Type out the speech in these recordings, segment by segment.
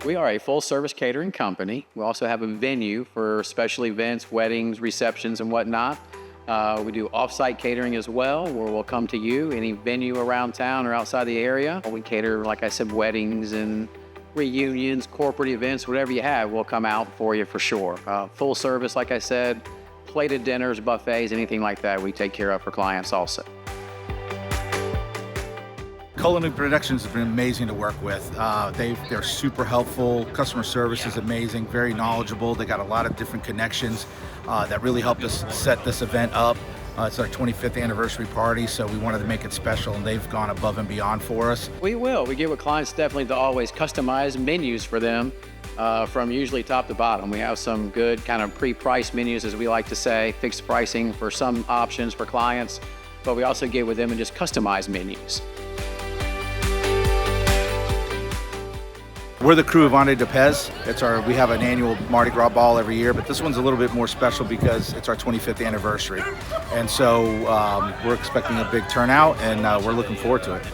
We are a full-service catering company. We also have a venue for special events, weddings, receptions, and whatnot. We do off-site catering as well, where we'll come to you, any venue around town or outside the area. We cater, like I said, weddings and reunions, corporate events, whatever you have, we'll come out for you for sure. Full service, like I said, plated dinners, buffets, anything like that, we take care of for clients also. Culinary Productions has been amazing to work with. They're super helpful. Customer service is amazing, very knowledgeable. They got a lot of different connections that really helped us set this event up. It's our 25th anniversary party, so we wanted to make it special, and they've gone above and beyond for us. We will. We give with clients definitely to always customize menus for them from usually top to bottom. We have some good kind of pre-priced menus, as we like to say, fixed pricing for some options for clients, but we also get with them and just customize menus. We're the crew of Ande de Pez. We have an annual Mardi Gras ball every year, but this one's a little bit more special because it's our 25th anniversary. And so we're expecting a big turnout, and we're looking forward to it.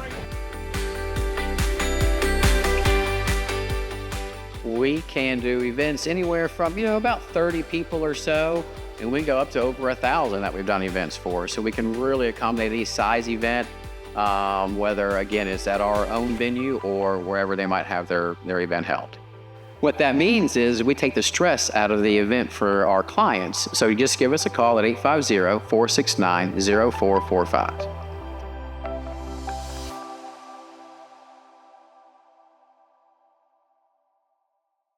We can do events anywhere from, about 30 people or so, and we go up to over 1,000 that we've done events for. So we can really accommodate any size event, whether, again, it's at our own venue or wherever they might have their event held. What that means is we take the stress out of the event for our clients. So you just give us a call at 850-469-0445.